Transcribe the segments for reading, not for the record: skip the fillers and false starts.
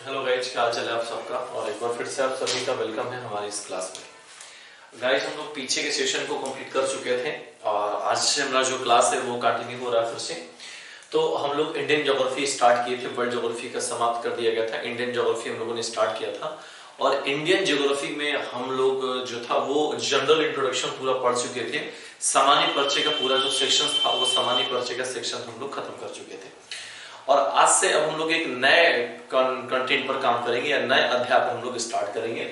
Hello guys, क्या हाल चाल है आप सबका। और एक बार फिर से आप सभी का वेलकम है हमारी इस क्लास में। गाइज, हम लोग पीछे के सेशन को कंप्लीट कर चुके थे और आज से हमारा जो क्लास है वो कंटिन्यू हो रहा है फिर से। तो हम लोग इंडियन ज्योग्राफी स्टार्ट किए थे, वर्ल्ड ज्योग्राफी का समाप्त कर दिया गया था। इंडियन ज्योग्राफी हम लोगों ने स्टार्ट किया था और इंडियन ज्योग्राफी में हम लोग जो था वो जनरल इंट्रोडक्शन पूरा पढ़ चुके थे। सामान्य पर्चे का पूरा जो सेक्शन था वो सामान्य पर्चे का सेक्शन हम लोग खत्म कर चुके थे और आज से अब हम लोग एक नए कंटेंट पर काम करेंगे या नए अध्याय पर हम लोग स्टार्ट करेंगे,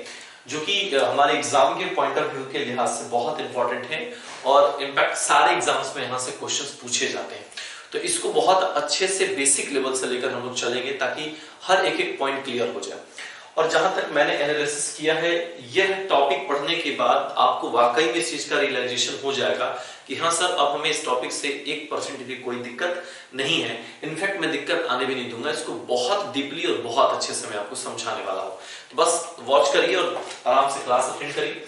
जो कि हमारे एग्जाम के पॉइंट ऑफ व्यू के लिहाज से बहुत इंपॉर्टेंट है और इनफैक्ट सारे एग्जाम्स में यहाँ से क्वेश्चंस पूछे जाते हैं। तो इसको बहुत अच्छे से बेसिक लेवल से लेकर हम लोग चलेंगे ताकि हर एक एक पॉइंट क्लियर हो जाए। और जहां तक मैंने एनालिसिस किया है, यह टॉपिक पढ़ने के बाद आपको वाकई में इस चीज का रियलाइजेशन हो जाएगा कि हाँ सर, अब हमें इस टॉपिक से 1% भी कोई दिक्कत नहीं है। इनफैक्ट मैं दिक्कत आने भी नहीं दूंगा, इसको बहुत डीपली और बहुत अच्छे से मैं आपको समझाने वाला हूं। तो बस वॉच करिए और आराम से क्लास अटेंड करिए।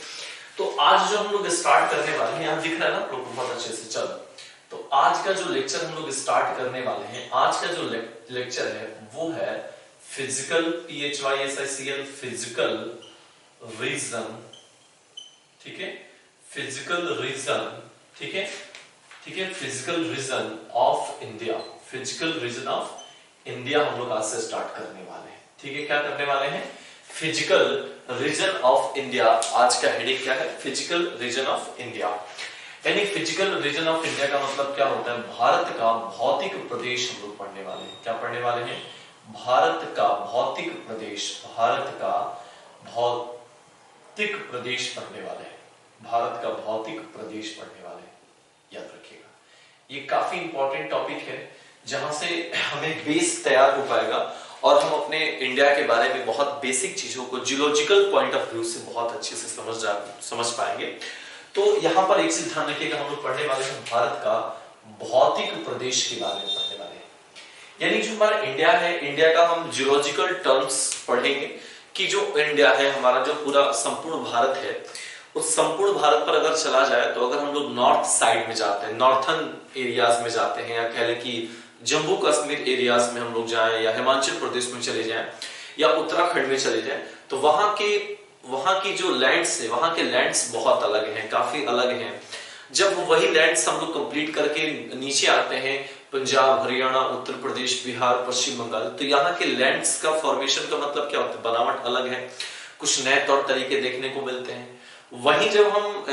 तो आज जो हम लोग स्टार्ट करने वाले हैं, यहाँ दिख रहा है ना लोग बहुत अच्छे से। चलो, तो आज का जो लेक्चर हम लोग स्टार्ट करने वाले हैं, आज का जो लेक्चर है वो है फिजिकल, PHYSICL, फिजिकल रीजन। ठीक है, फिजिकल रीजन। ठीक है, ठीक है, physical region of India. Physical region of India हम लोग आज से स्टार्ट करने वाले हैं। ठीक है, क्या करने वाले हैं? Physical region of India. आज का हेडिंग क्या है? Physical region of India. यानी फिजिकल रीजन ऑफ इंडिया का मतलब क्या होता है? भारत का भौतिक प्रदेश हम लोग पढ़ने वाले हैं। क्या पढ़ने वाले हैं? भारत का भौतिक प्रदेश। भारत का भौतिक प्रदेश पढ़ने वाले हैं। भारत का भौतिक प्रदेश पढ़ने वाले हैं, याद रखिएगा। ये काफी इंपॉर्टेंट टॉपिक है जहां से हमें बेस तैयार हो पाएगा और हम अपने इंडिया के बारे में बहुत बेसिक चीजों को जियोलॉजिकल पॉइंट ऑफ व्यू से बहुत अच्छे से समझ पाएंगे। तो यहां पर एक चीज ध्यान रखिएगा, हम लोग पढ़ने वाले हैं भारत का भौतिक प्रदेश के बारे में पढ़ने वाले हैं। यानी जो हमारा इंडिया है, इंडिया का हम जियोलॉजिकल टर्म्स पढ़ेंगे कि जो इंडिया है हमारा, जो पूरा संपूर्ण भारत है, उस संपूर्ण भारत पर अगर चला जाए तो अगर हम लोग नॉर्थ साइड में जाते हैं, नॉर्थर्न एरियाज में जाते हैं, या कह लें कि जम्मू कश्मीर एरियाज में हम लोग जाएं, या हिमाचल प्रदेश में चले जाएं, या उत्तराखंड में चले जाएं, तो वहां की जो लैंड्स है, वहां के लैंड्स बहुत अलग हैं, काफी अलग हैं। जब वही लैंड्स हम लोग कंप्लीट करके नीचे आते हैं, पंजाब, हरियाणा, उत्तर प्रदेश, बिहार, पश्चिम बंगाल, तो यहाँ के लैंड्स का फॉर्मेशन का मतलब क्या होता है? बनावट अलग है, कुछ नए तौर तरीके देखने को मिलते हैं। वहीं जब हम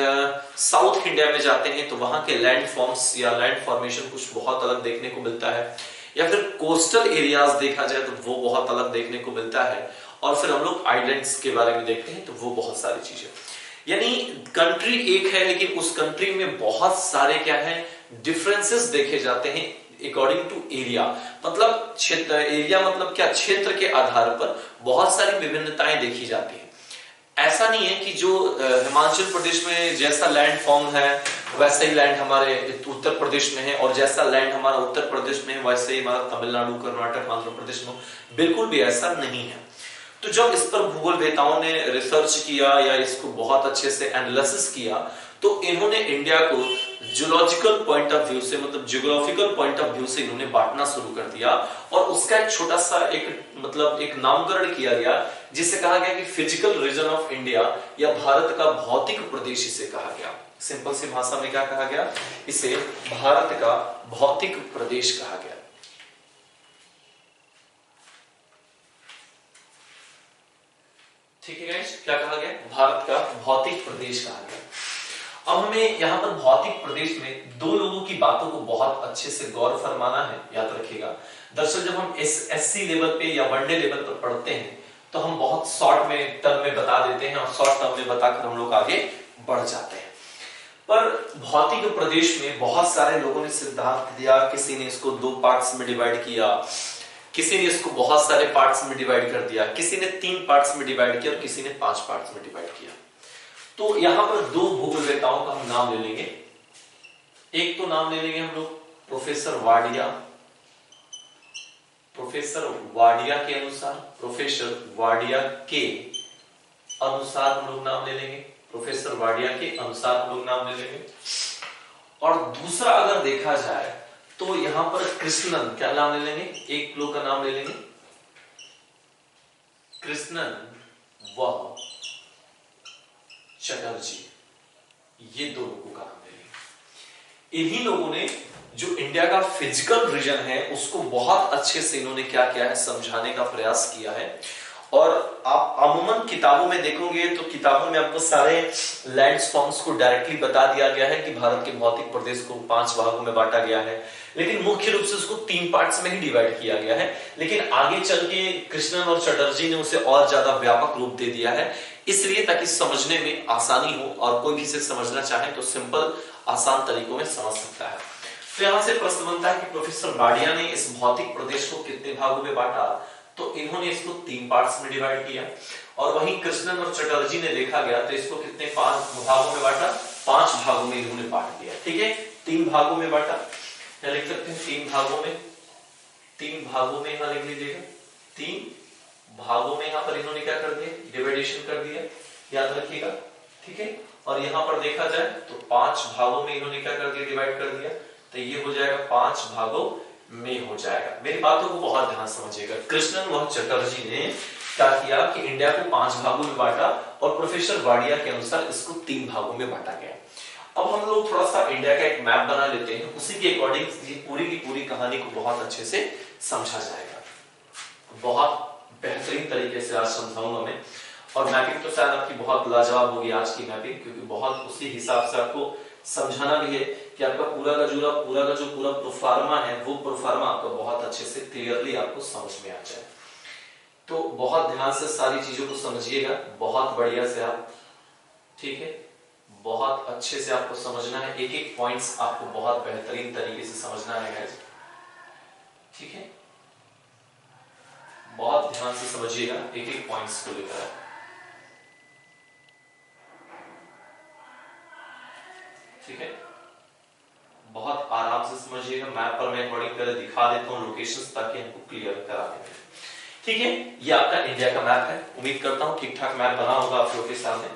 साउथ इंडिया में जाते हैं तो वहां के लैंड फॉर्म्स या लैंड फॉर्मेशन कुछ बहुत अलग देखने को मिलता है, या फिर कोस्टल एरियाज देखा जाए तो वो बहुत अलग देखने को मिलता है, और फिर हम लोग आइलैंड्स के बारे में देखते हैं तो वो बहुत सारी चीजें। यानी कंट्री एक है लेकिन उस कंट्री में बहुत सारे क्या है, डिफरेंसेस देखे जाते हैं अकॉर्डिंग टू एरिया। मतलब क्षेत्र, एरिया मतलब क्या? क्षेत्र के आधार पर बहुत सारी विभिन्नताएं देखी जाती है। ऐसा नहीं है कि जो हिमाचल प्रदेश में जैसा लैंड फॉर्म है वैसा ही लैंड हमारे उत्तर प्रदेश में है, और जैसा लैंड हमारा उत्तर प्रदेश में है वैसे ही हमारा तमिलनाडु, कर्नाटक, आंध्र प्रदेश में। बिल्कुल भी ऐसा नहीं है। तो जब इस पर भूगोलवेताओं ने रिसर्च किया या इसको बहुत अच्छे से एनालिसिस किया, तो इन्होंने इंडिया को जियोलॉजिकल पॉइंट ऑफ व्यू से, मतलब जियोग्राफिकल पॉइंट ऑफ व्यू से इन्होंने बांटना शुरू कर दिया, और उसका एक छोटा सा एक नामकरण किया गया जिसे कहा गया कि फिजिकल रीजन ऑफ इंडिया, या भारत का भौतिक प्रदेश इसे कहा गया। सिंपल सी भाषा में क्या कहा गया? इसे भारत का भौतिक प्रदेश कहा गया। ठीक है गाइस, क्या कहा गया? भारत का भौतिक प्रदेश कहा गया। अब हमें यहाँ पर भौतिक प्रदेश में दो लोगों की बातों को बहुत अच्छे से गौर फरमाना है, याद रखिएगा। दरअसल जब हम एसएससी लेवल पे या वनडे लेवल पर पढ़ते हैं तो हम बहुत शॉर्ट में टर्म में बता देते हैं और शॉर्ट टर्म में बताकर हम लोग आगे बढ़ जाते हैं। पर भौतिक प्रदेश में बहुत सारे लोगों ने सिद्धांत दिया। किसी ने इसको 2 पार्ट्स में डिवाइड किया, किसी ने इसको बहुत सारे पार्ट्स में डिवाइड कर दिया, किसी ने 3 पार्ट्स में डिवाइड किया और किसी ने 5 पार्ट्स में डिवाइड किया। तो यहां पर 2 भूगोलवेताओं का हम नाम ले लेंगे। एक तो नाम ले लेंगे हम लोग प्रोफेसर वाडिया। प्रोफेसर वाडिया के अनुसार, प्रोफेसर वाडिया के अनुसार हम लोग नाम ले लेंगे। प्रोफेसर वाडिया के अनुसार हम लोग नाम ले लेंगे। और दूसरा अगर देखा जाए तो यहां पर कृष्णन, क्या नाम ले लेंगे? एक लोग का नाम ले लेंगे, कृष्णन व चटर्जी, ये दो लोगों का नाम ले। इन्हीं लोगों ने जो इंडिया का फिजिकल रीजन है उसको बहुत अच्छे से इन्होंने क्या किया है, समझाने का प्रयास किया है। और आप अमूमन किताबों में देखोगे तो किताबों में आपको सारे लैंडफॉर्म्स को डायरेक्टली बता दिया गया है कि भारत के भौतिक प्रदेश को 5 भागों में बांटा गया है, लेकिन मुख्य रूप से उसको 3 पार्ट्स में ही डिवाइड किया गया है। लेकिन आगे चल के कृष्णन और चटर्जी ने उसे और ज्यादा व्यापक रूप दे दिया है, इसलिए ताकि समझने में आसानी हो और कोई भी इसे समझना चाहे तो सिंपल आसान तरीकों में समझ सकता है। तो यहां से प्रश्न बनता है कि प्रोफेसर वाडिया ने इस भौतिक प्रदेश को कितने भागों में बांटा, तो इन्होंने इसको 3 पार्ट्स में डिवाइड किया। और वहीं कृष्णन और चटर्जी ने देखा गया तो इसको कितने 5 भागों में बांटा, 5 भागों में इन्होंने बांट दिया। ठीक है, 3 भागों में बांटा, क्या लिख सकते हैं 3 भागों में, 3 भागों में यहां लिख लीजिएगा, 3 भागों में यहां पर इन्होंने क्या कर दिया, डिवाइडेशन कर दिया, याद रखिएगा। ठीक है, और यहां पर देखा जाए तो 5 भागों में इन्होंने क्या कर दिया, डिवाइड कर दिया, तो ये हो जाएगा 5 भागों में हो जाएगा। मेरी बातों को बहुत ध्यान समझिएगा। कृष्णन व चटर्जी ने क्या किया कि इंडिया को 5 भागों में बांटा और प्रोफेसर वाडिया के अनुसार इसको 3 भागों में बांटा गया। अब हम लोग थोड़ा सा इंडिया का एक मैप बना लेते हैं, उसी के अकॉर्डिंग ये पूरी की पूरी कहानी को बहुत अच्छे से समझा जाएगा। बहुत बेहतरीन तरीके से आज समझाऊंगा मैं, और मैपिंग तो शायद आपकी बहुत लाजवाब होगी आज की मैपिंग, क्योंकि बहुत उसी हिसाब से आपको समझाना भी है कि आपका पूरा का जो पूरा प्रोफार्मा है वो प्रोफार्मा आपका बहुत अच्छे से क्लियरली आपको समझ में आ जाए। तो बहुत ध्यान से सारी चीजों को समझिएगा, बहुत बढ़िया से आप, ठीक है, बहुत अच्छे से आपको समझना है, एक एक पॉइंट्स आपको बहुत बेहतरीन तरीके से समझना है। ठीक है, बहुत ध्यान से समझिएगा एक एक पॉइंट्स को लेकर। ठीक है, बहुत आराम से समझिएगा। मैप पर मैं अकॉर्डिंग कर दिखा देता हूं लोकेशंस ताकि हमको क्लियर करा दें। ठीक है, ये आपका इंडिया का मैप है। उम्मीद करता हूं ठीक ठाक मैप बना होगा आप लोगों के सामने।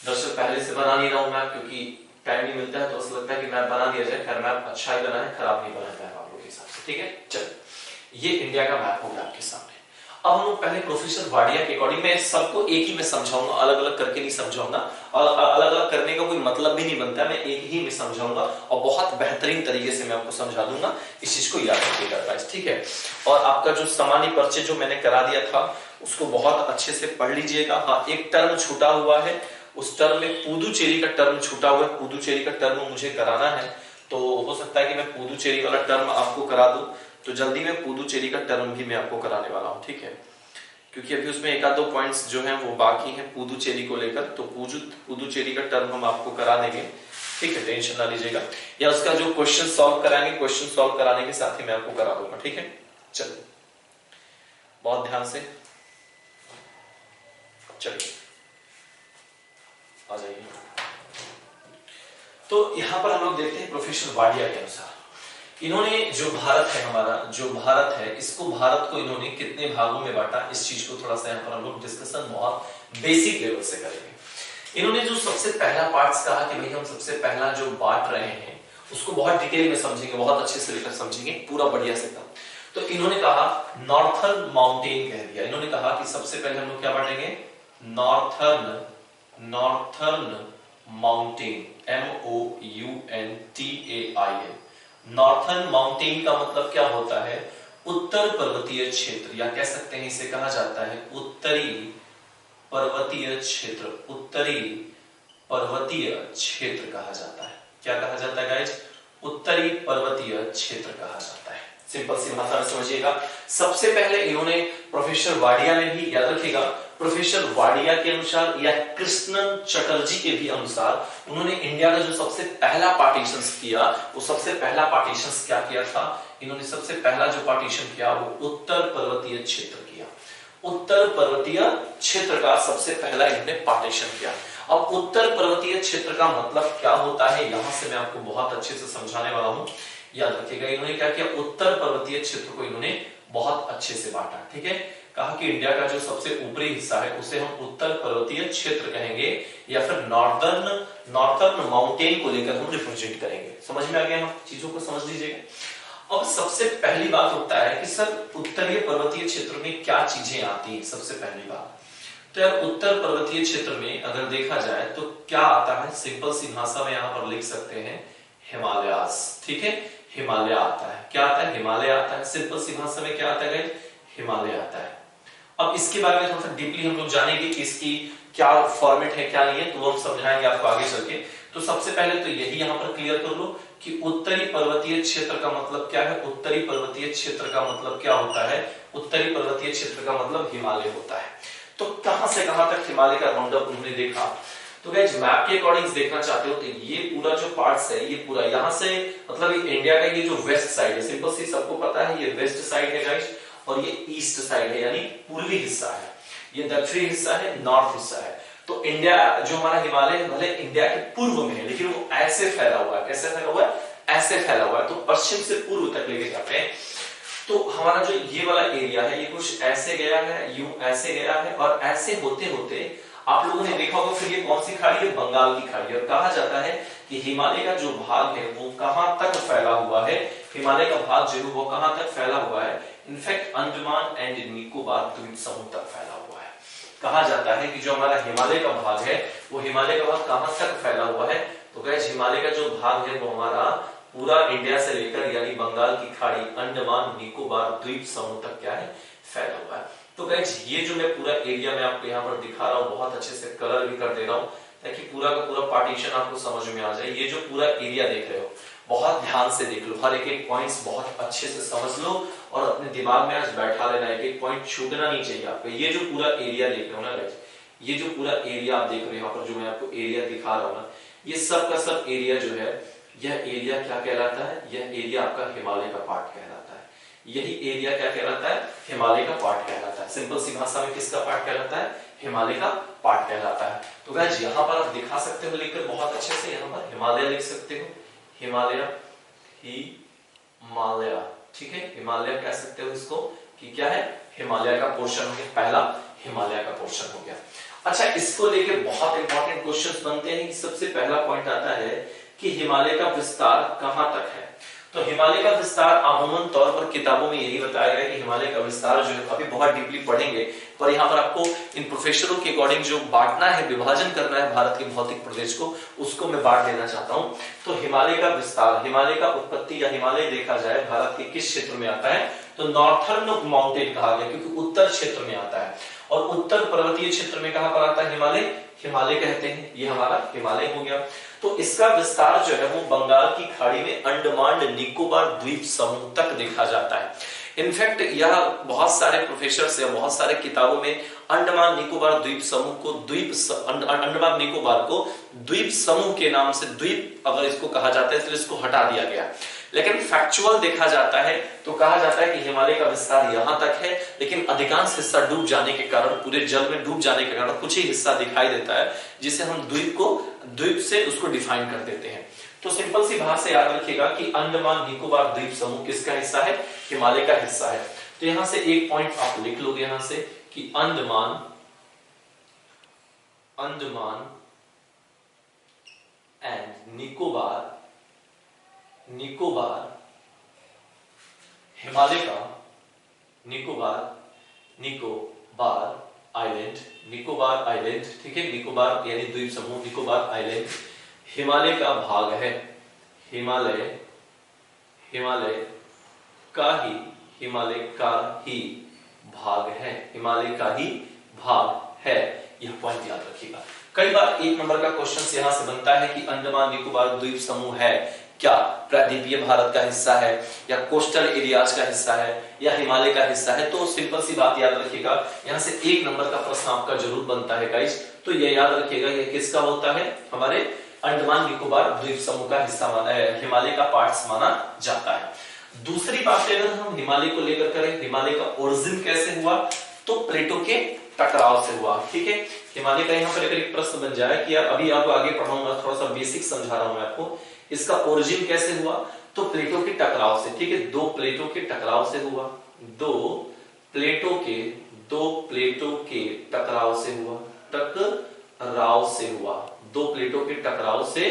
दर्शक पहले से बना नहीं रहा हूं मैप, क्योंकि टाइम नहीं मिलता है तो ऐसा लगता है कि मैप बना दिया जाए। खैर मैप अच्छा ही बना है, खराब नहीं बना है आप लोगों के हिसाब से। ठीक है, चलिए ये इंडिया का मैप होगा आपके सामने। अब हम लोग पहले प्रोफेसर वाडिया के अकॉर्डिंग, मैं सबको एक ही में समझाऊंगा, अलग अलग करके नहीं समझाऊंगा, और अलग अलग करने का कोई मतलब भी नहीं बनता, मैं एक ही में समझाऊंगा और बहुत बेहतरीन तरीके से मैं आपको समझा दूंगा। इस चीज को याद रखिएगा गाइस। ठीक है, और आपका जो सामान्य परिचय जो मैंने करा दिया था उसको बहुत अच्छे से पढ़ लीजिएगा। हाँ, एक टर्म छूटा हुआ है, उस टर्म में पुदुचेरी का टर्म छूटा हुआ है। पुदुचेरी का टर्म मुझे कराना है, तो हो सकता है कि मैं पुदुचेरी वाला टर्म आपको करा दूं, तो जल्दी में पुदुचेरी का टर्म भी मैं आपको कराने वाला हूं। ठीक है, क्योंकि अभी उसमें एक आध दो पॉइंट्स जो हैं वो बाकी हैं पुदुचेरी को लेकर, तो पुदुचेरी का टर्म हम आपको करा देंगे। ठीक है, टेंशन ना लीजिएगा, या उसका जो क्वेश्चन सॉल्व कराएंगे, क्वेश्चन सॉल्व कराने के साथ ही मैं आपको करा दूंगा। ठीक है, चलिए बहुत ध्यान से चलिए आ जाइए। तो यहां पर हम लोग देखते हैं प्रोफेसर वाडिया के अनुसार इन्होंने जो भारत है, हमारा जो भारत है, इसको भारत को इन्होंने कितने भागों में बांटा, इस चीज को थोड़ा सा यहाँ पर हम लोग डिस्कशन बहुत बेसिक लेवल से करेंगे। इन्होंने जो सबसे पहला पार्ट्स कहा कि भाई हम सबसे पहला जो बांट रहे हैं उसको बहुत डिटेल में समझेंगे, बहुत अच्छे से लेकर समझेंगे, पूरा बढ़िया से काम। तो इन्होंने कहा नॉर्थर्न माउंटेन कह दिया। इन्होंने कहा कि सबसे पहले हम लोग क्या बांटेंगे, northern mountain, MOUNTAIN। Northern mountain का मतलब क्या होता है, उत्तर पर्वतीय क्षेत्र, या कह सकते हैं इसे कहा जाता है उत्तरी पर्वतीय क्षेत्र। उत्तरी पर्वतीय क्षेत्र कहा जाता है। क्या कहा जाता है गाइस, उत्तरी पर्वतीय क्षेत्र कहा जाता है। सिंपल सी भाषा में समझिएगा। सबसे पहले इन्होंने प्रोफेसर वाडिया ने भी, याद रखिएगा, प्रोफेसर वाडिया के अनुसार या कृष्णन चटर्जी के भी अनुसार उन्होंने इंडिया का जो सबसे पहला पार्टीशन किया, वो सबसे पहला पार्टीशन क्या किया था, इन्होंने सबसे पहला जो पार्टीशन किया वो उत्तर पर्वतीय क्षेत्र किया। उत्तर पर्वतीय क्षेत्र का सबसे पहला इन्होंने पार्टीशन किया। अब उत्तर पर्वतीय क्षेत्र का मतलब क्या होता है, यहां से मैं आपको बहुत अच्छे से समझाने वाला हूं, याद रखिएगा। इन्होंने क्या किया, उत्तर पर्वतीय क्षेत्र को इन्होंने बहुत अच्छे से बांटा। ठीक है, कहा कि इंडिया का जो सबसे ऊपरी हिस्सा है उसे हम उत्तर पर्वतीय क्षेत्र कहेंगे, या फिर नॉर्थर्न माउंटेन को लेकर हम रिप्रेजेंट करेंगे। समझ में आ गया, हम चीजों को समझ लीजिएगा। अब सबसे पहली बात होता है कि सर उत्तरीय पर्वतीय क्षेत्र में क्या चीजें आती है। सबसे पहली बात तो यार उत्तर पर्वतीय क्षेत्र में अगर देखा जाए तो क्या आता है, सिंपल सी भाषा में यहां पर लिख सकते हैं हिमालयास। ठीक है, हिमालय आता है। क्या आता है? हिमालय आता है। सिंपल सी भाषा में क्या आता है? हिमालय आता है। अब इसके बारे में थोड़ा सा डीपली हम लोग जानेंगे कि इसकी क्या फॉर्मेट है क्या नहीं है, तो वो हम समझाएंगे आपको आगे चल के। तो सबसे पहले तो यही यहां पर क्लियर कर लो कि उत्तरी पर्वतीय क्षेत्र का मतलब क्या है। उत्तरी पर्वतीय क्षेत्र का मतलब क्या होता है? उत्तरी पर्वतीय क्षेत्र का मतलब हिमालय होता है। तो कहां से कहां तक हिमालय का राउंड अप उन्होंने देखा। तो गाइस मैप के अकॉर्डिंग देखना चाहते हो तो ये पूरा जो पार्ट्स है, ये पूरा यहां से मतलब ये इंडिया का ये जो वेस्ट साइड है, सिंपल सी सबको पता है ये वेस्ट साइड है गाइस, और ये ईस्ट साइड है यानी पूर्वी हिस्सा है, ये दक्षिणी हिस्सा है, नॉर्थ हिस्सा है। तो इंडिया जो हमारा हिमालय है भले इंडिया के पूर्व में है, लेकिन वो ऐसे फैला हुआ है। कैसे फैला हुआ है? ऐसे फैला हुआ है। तो पश्चिम से पूर्व तक लेके जाते हैं। तो हमारा जो ये वाला एरिया है ये कुछ ऐसे गया है, यूं ऐसे गया है, और ऐसे होते होते आप लोगों ने देखा होगा फिर ये कौन सी खाड़ी है? बंगाल की खाड़ी। और कहा जाता है कि हिमालय का जो भाग है वो कहां तक फैला हुआ है, हिमालय का भाग जो है वो कहां तक फैला हुआ है? इनफैक्ट अंडमान एंड निकोबार द्वीप समूह तक फैला हुआ है। कहा जाता है कि जो हमारा हिमालय का भाग है वो हिमालय का भाग कहां तक फैला हुआ है? तो गाइस हिमालय का जो भाग है वो हमारा पूरा इंडिया से लेकर यानी बंगाल की खाड़ी, अंडमान निकोबार द्वीप समूह तक क्या है? फैला हुआ है। तो गाइस ये जो मैं पूरा एरिया में आपको यहाँ पर दिखा रहा हूँ, बहुत अच्छे से कलर भी कर दे रहा हूँ ताकि पूरा का पूरा पार्टीशन आपको समझ में आ जाए। ये जो पूरा एरिया देख रहे हो बहुत ध्यान से देख लो, हर एक एक पॉइंट्स बहुत अच्छे से समझ लो और अपने दिमाग में आज बैठा लेना, एक एक पॉइंट छूटना नहीं चाहिए आपको। ये जो पूरा एरिया देख रहे हो ना गाइस, ये जो पूरा एरिया आप देख रहे हो यहाँ पर जो मैं आपको एरिया दिखा रहा हूँ ना, ये सब का सब एरिया जो है, यह एरिया क्या कहलाता है? यह एरिया आपका हिमालय का पार्ट कहलाता है। यही एरिया क्या कहलाता है? हिमालय का पार्ट कहलाता है। सिंपल सी भाषा में किसका पार्ट कहलाता है? हिमालय का पार्ट कहलाता है। तो गाइस यहाँ पर आप दिखा सकते हो लिखकर बहुत अच्छे से, यहाँ पर हिमालय लिख सकते हो, हिमालय, हिमालय। ठीक है, हिमालय कह सकते हो इसको कि क्या है? हिमालय का पोर्शन हो गया, पहला हिमालय का पोर्शन हो गया। अच्छा, इसको लेके बहुत इंपॉर्टेंट क्वेश्चंस बनते हैं कि सबसे पहला पॉइंट आता है कि हिमालय का विस्तार कहां तक है। तो हिमालय का विस्तार अमूमन तौर पर किताबों में यही बताया गया है कि हिमालय का विस्तार जो है, अभी बहुत डीपली पढ़ेंगे, पर यहाँ पर आपको इन प्रोफेसरों के अकॉर्डिंग जो बांटना है, विभाजन करना है भारत के भौतिक प्रदेश को, उसको मैं बांट देना चाहता हूँ। तो हिमालय का विस्तार, हिमालय का उत्पत्ति या हिमालय देखा जाए भारत के किस क्षेत्र में आता है? तो नॉर्थर्न माउंटेन कहा गया क्योंकि उत्तर क्षेत्र में आता है। और उत्तर पर्वतीय क्षेत्र में कहां पर आता है हिमालय? हिमालय कहते हैं, ये हमारा हिमालय हो गया। तो इसका विस्तार जो है वो बंगाल की खाड़ी में अंडमान निकोबार द्वीप समूह तक देखा जाता है। इनफैक्ट यह बहुत सारे प्रोफेसर या बहुत सारे किताबों में अंडमान निकोबार द्वीप समूह को अंडमान निकोबार को द्वीप समूह के नाम से द्वीप अगर इसको कहा जाता है तो इसको हटा दिया गया। लेकिन फैक्चुअल देखा जाता है तो कहा जाता है कि हिमालय का विस्तार यहां तक है, लेकिन अधिकांश हिस्सा डूब जाने के कारण, पूरे जल में डूब जाने के कारण कुछ ही हिस्सा दिखाई देता है, जिसे हम द्वीप से उसको डिफाइन कर देते हैं। तो सिंपल सी बात से याद रखिएगा कि अंडमान निकोबार द्वीप समूह किसका हिस्सा है? हिमालय का हिस्सा है। तो यहां से एक पॉइंट आप लिख लोगे यहां से कि अंडमान एंड निकोबार हिमालय का निकोबार आइलैंड, ठीक है, निकोबार यानी द्वीप समूह, निकोबार आइलैंड हिमालय का भाग है। हिमालय का ही भाग है, हिमालय का ही भाग है। यह पॉइंट याद रखिएगा। कई बार एक नंबर का क्वेश्चन यहां से बनता है कि अंडमान निकोबार द्वीप समूह है क्या प्रायद्वीपीय भारत का हिस्सा है या कोस्टल एरियाज का हिस्सा है या हिमालय का हिस्सा है? तो सिंपल सी बात याद रखिएगा, यहां से एक नंबर का प्रश्न आपका जरूर बनता है गाइस। तो ये याद रखिएगा ये किसका होता है? हमारे अंडमान निकोबार द्वीप समूह का हिस्सा माना है, हिमालय का पार्ट माना जाता है। दूसरी बात अगर हम हिमालय को लेकर करें, हिमालय का ओरिजिन कैसे हुआ? तो प्लेटों के टकराव से हुआ। ठीक है, हिमालय का यहाँ पर एक प्रश्न बन जाए कि यार अभी आपको आगे पढ़ाऊंगा, थोड़ा सा बेसिक समझा रहा हूं मैं आपको, इसका ओरिजिन कैसे हुआ? तो प्लेटों के टकराव से। ठीक है, दो प्लेटों के टकराव से हुआ, दो प्लेटों के टकराव से हुआ, दो प्लेटों के टकराव से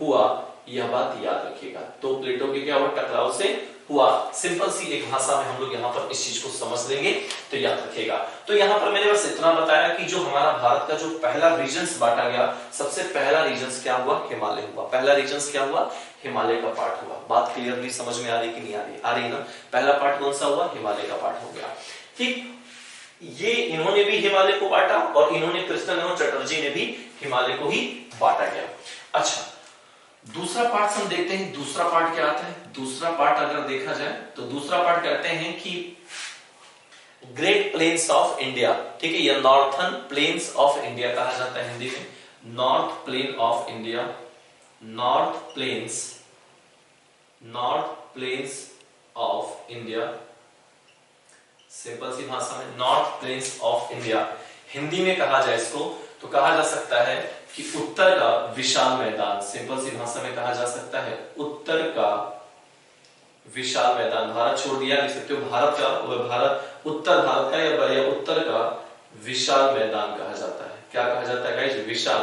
हुआ। यह बात याद रखिएगा, दो प्लेटों के क्या हुआ? टकराव से हुआ, सिंपल सी एक भाषा में हम लोग यहाँ पर इस चीज को समझ लेंगे तो याद रखिएगा। तो यहाँ पर मैंने बस इतना बताया कि जो हमारा भारत का जो पहला रीजन्स बांटा गया, सबसे पहला रीजन्स क्या हुआ, हिमालय हुआ। पहला रीजन्स क्या हुआ, हिमालय का पार्ट हुआ। बात क्लियरली समझ में आ रही कि नहीं आ रही, आ रही ना। पहला पार्ट कौन सा हुआ, हिमालय का पार्ट हो गया। ठीक, ये इन्होंने भी हिमालय को बांटा और इन्होंने कृष्णन एवं चटर्जी ने भी हिमालय को ही बांटा गया। अच्छा, दूसरा पार्ट हम देखते हैं, दूसरा पार्ट क्या आता है। दूसरा पार्ट अगर देखा जाए तो दूसरा पार्ट कहते हैं कि ग्रेट प्लेन्स ऑफ इंडिया, ठीक है, या नॉर्थर्न प्लेन्स ऑफ इंडिया कहा जाता है हिंदी में, north plane of India, north plains of India, simple सी भाषा में north plains of India. Hindi में कहा जाए इसको तो कहा जा सकता है कि उत्तर का विशाल मैदान, सिंपल सी भाषा में कहा जा सकता है उत्तर का विशाल मैदान। भारत छोड़ दिया, लिख सकते हो भारत का, भारत उत्तर भारत का या उत्तर का विशाल मैदान कहा जाता है। क्या कहा जाता है गाइस, विशाल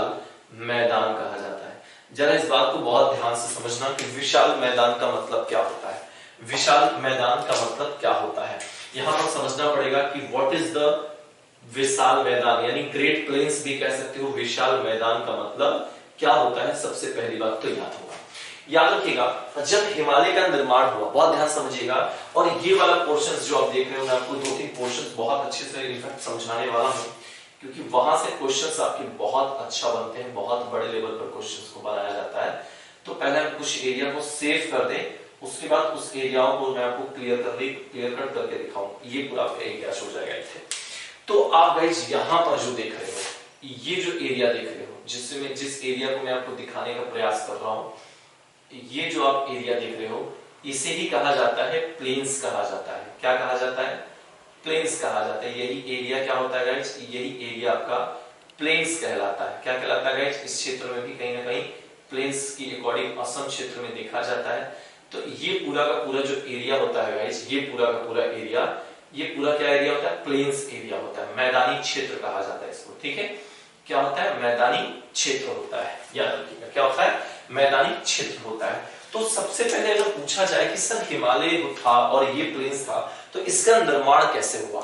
मैदान कहा जाता है। जरा इस बात को बहुत ध्यान से समझना कि विशाल मैदान का मतलब क्या होता है। विशाल मैदान का मतलब क्या होता है, यहां पर समझना पड़ेगा कि व्हाट इज द विशाल मैदान, यानी ग्रेट प्लेन्स भी कह सकते हो। विशाल मैदान का मतलब क्या होता है, सबसे पहली बात तो याद होगा, याद रखिएगा। जब हिमालय का निर्माण हुआ, बहुत ध्यान समझिएगा, और ये वाला पोर्शन जो आप देख रहे हो, मैं आपको 2-3 पोर्शन बहुत अच्छे से इनफैक्ट समझाने वाला हूं, क्योंकि वहां से क्वेश्चंस आपके बहुत अच्छा बनते हैं, बहुत बड़े लेवल पर क्वेश्चंस को बनाया जाता है। तो पहले हम कुछ एरिया को सेव कर दें, उसके बाद उस एरियाओं को मैं आपको क्लियर कट करके दिखाऊं, ये पूरा एरिया हो जाएगा इसे। तो आप गाइस यहां पर जो देख रहे हो, ये जो एरिया देख रहे हो, जिस एरिया को मैं आपको दिखाने का प्रयास कर रहा हूं, ये जो आप एरिया देख रहे हो, इसे ही कहा जाता है प्लेन्स कहा जाता है। क्या कहा जाता है, प्लेन्स कहा जाता है। यही एरिया क्या होता है गाइस, यही एरिया आपका प्लेन्स कहलाता है। क्या कहलाता है गाइस, इस क्षेत्र में भी कहीं ना कहीं प्लेन्स की अकॉर्डिंग असम क्षेत्र में देखा जाता है। तो ये पूरा का पूरा जो एरिया होता है गाइस, ये पूरा का पूरा एरिया, ये पूरा क्या एरिया होता है, प्लेन्स एरिया होता है, मैदानी क्षेत्र कहा जाता है इसको। ठीक है, क्या होता है, मैदानी क्षेत्र होता है, याद रखिएगा क्या होता है, मैदानी क्षेत्र होता है। तो सबसे पहले अगर पूछा जाए कि सर हिमालय था और ये प्लेन्स था, तो इसका निर्माण कैसे हुआ।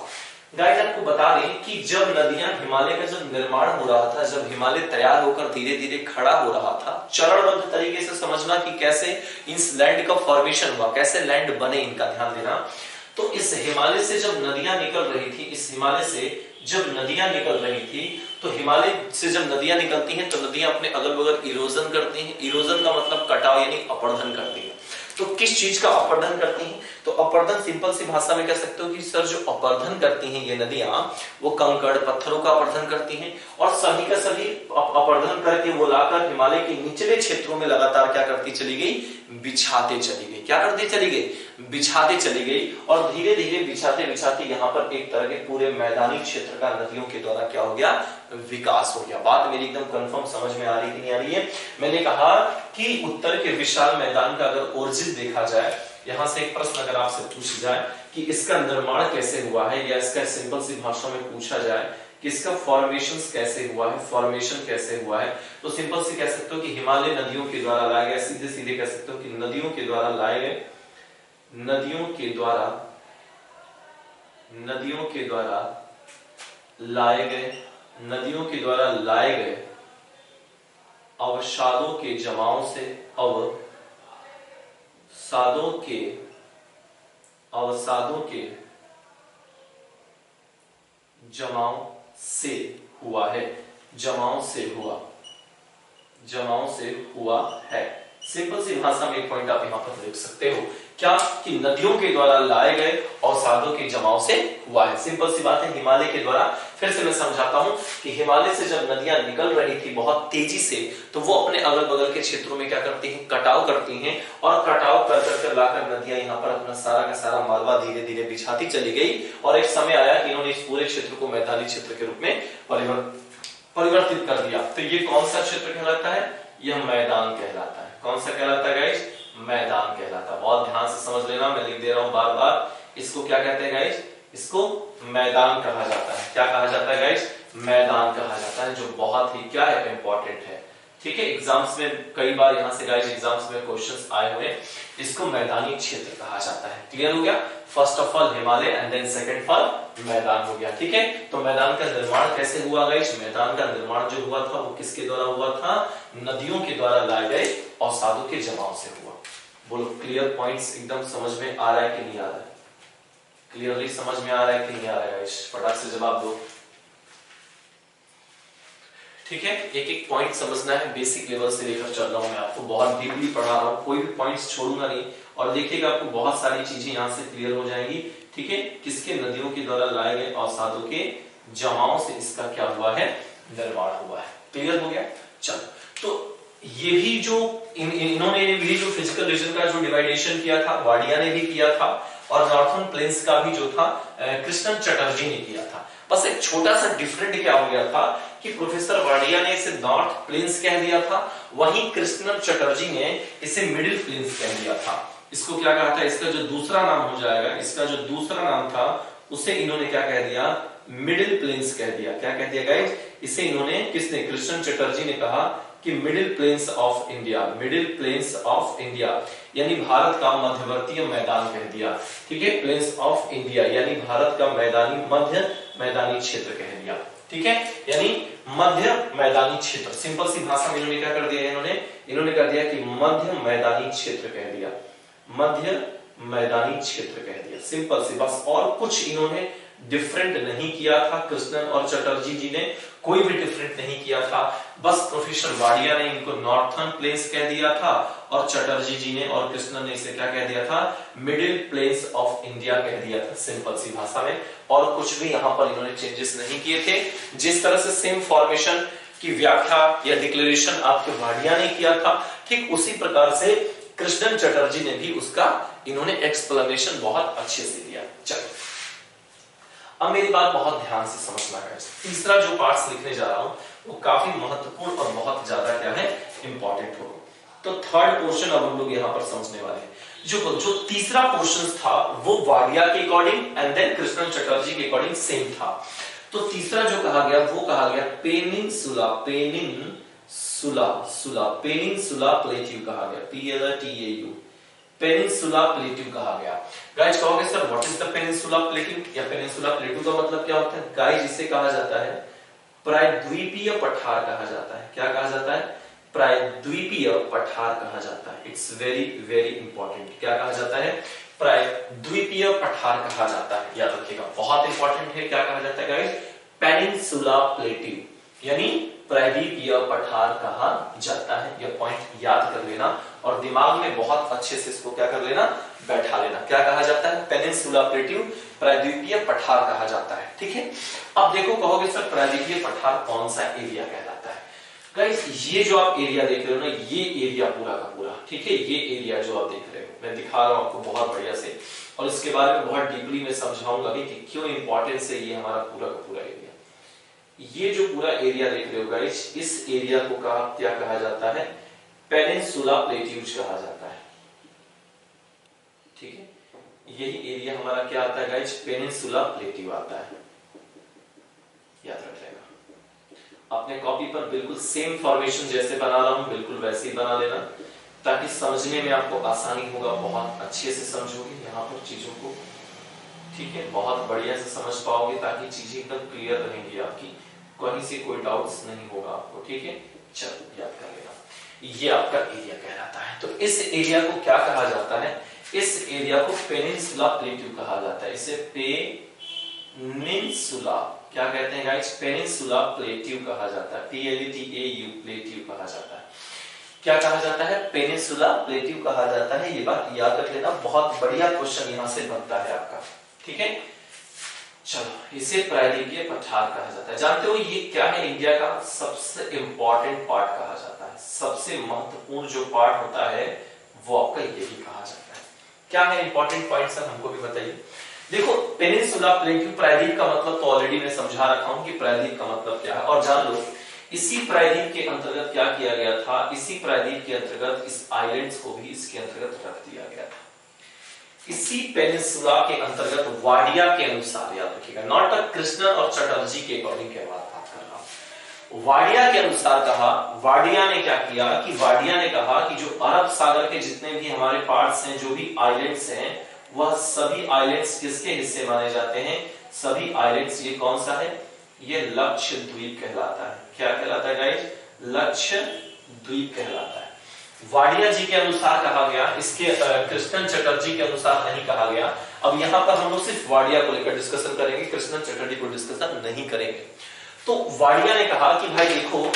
गाइस आपको बता दें कि जब नदियां, हिमालय का जब निर्माण हो रहा था, जब हिमालय तैयार होकर धीरे धीरे खड़ा हो रहा था, चरणबद्ध तरीके से समझना कि कैसे इस लैंड का फॉर्मेशन हुआ, कैसे लैंड बने, इनका ध्यान देना। तो इस हिमालय से जब नदियां निकल रही थी, इस हिमालय से जब नदियां निकल रही थी, तो हिमालय से जब नदियां निकलती हैं तो नदियां अपने अगल बगल इरोजन करती हैं। इरोजन का मतलब कटाव यानी अपरदन करती हैं। तो किस चीज का अपरदन करती हैं, तो अपरदन सिंपल सी भाषा में कह सकते हो कि सर जो अपरदन करती हैं ये नदियां, वो कंकड़ पत्थरों का अपरदन करती हैं, और सभी का सभी अपरदन करके वो लाकर हिमालय के निचले क्षेत्रों में लगातार क्या करती चली गई, बिछाते चली गई। क्या करती चली गई, बिछाते चली गई, और धीरे धीरे बिछाते बिछाते यहाँ पर एक तरह के पूरे मैदानी क्षेत्र का नदियों के द्वारा क्या हो गया, विकास हो गया। बात मेरी एकदम कंफर्म समझ में आ रही कि नहीं आ रही है। मैंने कहा कि उत्तर के विशाल मैदान का अगर ओरिजिन देखा जाए, यहां से एक प्रश्न अगर आपसे पूछ जाए कि इसका निर्माण कैसे हुआ है, या इसका सिंपल सी भाषा में पूछा जाए कि इसका फॉर्मेशन कैसे हुआ है, फॉर्मेशन कैसे हुआ है, तो सिंपल से कह सकते हो कि हिमालय नदियों के द्वारा लाए गए, सीधे सीधे कह सकते हो कि नदियों के द्वारा लाए गए, नदियों के द्वारा लाए गए, नदियों के द्वारा लाए गए अवसादों के जमाव से, अवसादों के जमाव से हुआ है, जमाव से हुआ है। सिंपल सी भाषा में एक पॉइंट आप यहां पर लिख सकते हो, क्या कि नदियों के द्वारा लाए गए अवसादों के जमाव से हुआ है। सिंपल सी बात है, हिमालय के द्वारा, फिर से मैं समझाता हूं कि हिमालय से जब नदियां निकल रही थी बहुत तेजी से, तो वो अपने अगल बगल के क्षेत्रों में क्या करती हैं, कटाव करती हैं, और कटाव कर लाकर नदियां यहाँ पर अपना सारा का सारा मालवा धीरे धीरे बिछाती चली गई, और एक समय आया कि इन्होंने इस पूरे क्षेत्र को मैदानी क्षेत्र के रूप में परिवर्तित कर दिया। तो ये कौन सा क्षेत्र कहलाता है, यह मैदान कहलाता है। कौन सा कहलाता है गाइस, मैदान कहलाता है। बहुत ध्यान से समझ लेना, मैं लिख दे रहा हूं बार बार, इसको क्या कहते हैं गाइस, इसको मैदान कहा जाता है। क्या कहा जाता है गाइस, मैदान कहा जाता है, जो बहुत ही क्या है, इंपॉर्टेंट है। ठीक है, एग्जाम्स में कई बार यहां से गाइस एग्जाम्स में क्वेश्चंस आए हुए हैं। इसको मैदानी क्षेत्र कहा जाता है। क्लियर हो गया? First of all Himalaya and then second for मैदान हो गया। ठीक है, तो मैदान का निर्माण कैसे हुआ गाइस? मैदान का निर्माण जो हुआ था वो किसके द्वारा हुआ था? नदियों के द्वारा लाए गए अवसादों के जमाव से हुआ। बोलो क्लियर पॉइंट्स एकदम समझ में आ रहा है कि नहीं आ रहा है? क्लियरली समझ में आ रहा है कि नहीं आ रहा है गाइस? फटाक से जवाब दो। ठीक है, एक एक पॉइंट समझना है, बेसिक लेवल से लेकर चल रहा हूं मैं आपको, बहुत डीपली पढ़ा रहा हूं, कोई भी पॉइंट्स छोड़ूंगा नहीं। और देखिएगा आपको बहुत सारी चीजें यहां से क्लियर हो जाएंगी। ठीक है, किसके? नदियों के द्वारा लाए गए अवसादों के जमाव से इसका क्या हुआ है? निर्माण हुआ है। क्लियर हो गया? चलो, तो ये भी जो इन्होंने भी जो फिजिकल रीजन का जो डिवाइडेशन किया था वाडिया ने भी किया था, और नॉर्थर्न प्लेन्स का भी जो था कृष्णन चटर्जी ने किया था। बस एक छोटा सा डिफरेंट क्या हो गया था कि प्रोफेसर वाडिया ने इसे नॉर्थ प्लेन्स कह दिया था, वहीं कृष्णन चटर्जी ने इसे मिडिल प्लेन्स कह दिया था। इसको क्या कहा था? इसका जो दूसरा नाम हो जाएगा, इसका जो दूसरा नाम था उसे इन्होंने क्या कह दिया? मिडिल प्लेन्स कह दिया। क्या कह दिया गाइस? इसे इन्होंने, किसने? कृष्णन चटर्जी ने कहा कि middle plains of India, middle plains of India यानी भारत का मध्यवर्तीय मैदान कह दिया। ठीक है, प्लेन्स ऑफ इंडिया यानी भारत का मैदानी, मध्य मैदानी क्षेत्र कह दिया। ठीक है, यानी मध्य मैदानी क्षेत्र। सिंपल सी भाषा में इन्होंने क्या कर दिया? इन्होंने कर दिया कि मध्य मैदानी क्षेत्र कह दिया, मध्य मैदानी क्षेत्र कह दिया। सिंपल सी, बस और कुछ इन्होंने डिफरेंट नहीं किया था। कृष्णन और चटर्जी जी ने कोई भी डिफरेंट नहीं किया था, बस प्रोफेसर वाडिया ने इनको नॉर्थर्न प्लेन्स कह दिया था, और चटर्जी जी ने और कृष्णन ने इसे क्या कह दिया था? मिडिल प्लेन्स ऑफ इंडिया कह दिया था। सिंपल सी भाषा में, और कुछ भी यहां पर इन्होंने चेंजेस नहीं किए थे। जिस तरह से सेम फॉर्मेशन की व्याख्या या डिक्लेरेशन आपके वाडिया ने किया था, ठीक उसी प्रकार से कृष्णन चटर्जी ने भी उसका इन्होंने एक्सप्लेनेशन बहुत अच्छे से दिया। चलो, अब मेरी बात बहुत ध्यान से समझना है। तीसरा जो पार्ट्स लिखने जा रहा हूं वो काफी महत्वपूर्ण और बहुत ज्यादा क्या है? इंपॉर्टेंट होगा। तो थर्ड पोर्शन अब हम लोग यहां पर समझने वाले हैं। जो तीसरा पोर्शन था वो वाडिया के according and then Krishnan Chatterjee के अकॉर्डिंग सेम था। तो तीसरा जो कहा गया वो कहा गया पेनिनसुला, पेनिनसुला प्लेट्यू कहा गया, PLATAU, पेनिनसुला प्लेट्यू कहा गया। गाइस कहोगे sir what is the peninsula plateau या पेनिनसुला प्लेट्यू का मतलब क्या होता है? गाइस इसे कहा जाता है प्रायद्वीपीय पठार कहा जाता है। क्या कहा जाता है? प्रायद्वीपीय पठार कहा जाता है। It's very very important. क्या कहा जाता है? प्रायद्वीपीय पठार कहा जाता है, याद रखिएगा, बहुत इंपॉर्टेंट है। क्या कहा जाता है गाइस? पेनिनसुला प्लेट्यू यानी प्रायद्वीपीय पठार कहा जाता है। यह पॉइंट याद कर लेना और दिमाग में बहुत अच्छे से इसको क्या कर लेना? बैठा लेना। क्या कहा जाता है? पेनिनसुला प्लेट्यू, प्रायद्वीपीय पठार कहा जाता है। ठीक है, अब देखो कहोगे सर प्रायद्वीपीय पठार कौन सा एरिया कहलाता है? गाइस ये जो आप एरिया देख रहे हो ना, ये एरिया पूरा का पूरा, ठीक है, ये एरिया जो आप देख रहे हो मैं दिखा रहा हूं आपको बहुत बढ़िया से, और इसके बारे में बहुत डीपली मैं समझाऊंगा कि क्यों इंपॉर्टेंस है ये हमारा पूरा का पूरा एरिया। ये जो पूरा एरिया देख रहे हो गाइस, इस एरिया को क्या कहा जाता है? पेनिनसुला प्लेट्यूज कहा जाता है। ठीक है, यही एरिया हमारा क्या आता है गाइस? पेनिनसुला प्लेट्यू आता है। याद रखिएगा, अपने कॉपी पर बिल्कुल सेम फॉर्मेशन जैसे बना रहा हूं बिल्कुल वैसे ही बना लेना, ताकि समझने में आपको आसानी होगा, बहुत अच्छे से समझोगे यहाँ पर चीजों को। ठीक है, बहुत बढ़िया से समझ पाओगे, ताकि चीजें एकदम क्लियर रहेंगी आपकी, कहीं से कोई डाउट्स नहीं होगा आपको। ठीक है, चलो याद कर लेना, ये आपका एरिया कहलाता है। तो इस एरिया को क्या कहा जाता है? इस एरिया को पेनिनसुला प्लेट्यू कहा जाता है। इसे पेनिनसुला क्या कहते हैं गाइस? पेनिनसुला प्लेट्यू कहा जाता है। PLATAU प्लेट्यू कहा जाता है। क्या कहा जाता है? पेनिनसुला प्लेट्यू कहा जाता है। ये बात याद रख लेना, बहुत बढ़िया क्वेश्चन यहां से बनता है आपका। ठीक है, चलो, इसे प्रायद्वीपीय पठार कहा जाता है। जानते हो ये क्या है? इंडिया का सबसे इंपॉर्टेंट पार्ट कहा जाता है। सबसे महत्वपूर्ण जो पार्ट होता है वो आपका यही कहा जाता है। क्या है इंपॉर्टेंट पॉइंट सर, हमको भी बताइए। देखो, पेनिनसुला प्लेट्यू, प्रायद्वीप का मतलब तो ऑलरेडी मैं समझा रखा हूं कि प्रायद्वीप का मतलब क्या है, और जान लो इसी प्रायद्वीप के अंतर्गत क्या किया गया था? इसी प्रायद्वीप के अंतर्गत इस आइलैंड्स को भी इसके अंतर्गत रख दिया गया था। इसी पेनिनसुला के अंतर्गत वाडिया के अनुसार, याद रखिएगा, नॉट अ कृष्णन और चटर्जी के अकॉर्डिंग के बात कर रहा हूं, वाडिया के अनुसार कहा, वाडिया ने क्या किया कि वाडिया ने कहा कि जो अरब सागर के जितने भी हमारे पार्ट्स हैं, जो भी आइलैंड्स हैं, वह सभी आइलैंड्स किसके हिस्से माने जाते हैं? सभी आइलैंड्स, ये कौन सा है? ये लक्षद्वीप कहलाता है। क्या कहलाता है गाइस? लक्षद्वीप कहलाता है। वाडिया जी के अनुसार कहा गया, इसके कृष्णन चटर्जी के अनुसार नहीं कहा गया। अब यहां पर हम लोग सिर्फ वाडिया को लेकर डिस्कशन करेंगे, कृष्णन चटर्जी को डिस्कशन नहीं करेंगे। तो वाडिया ने कहा कि भाई देखो,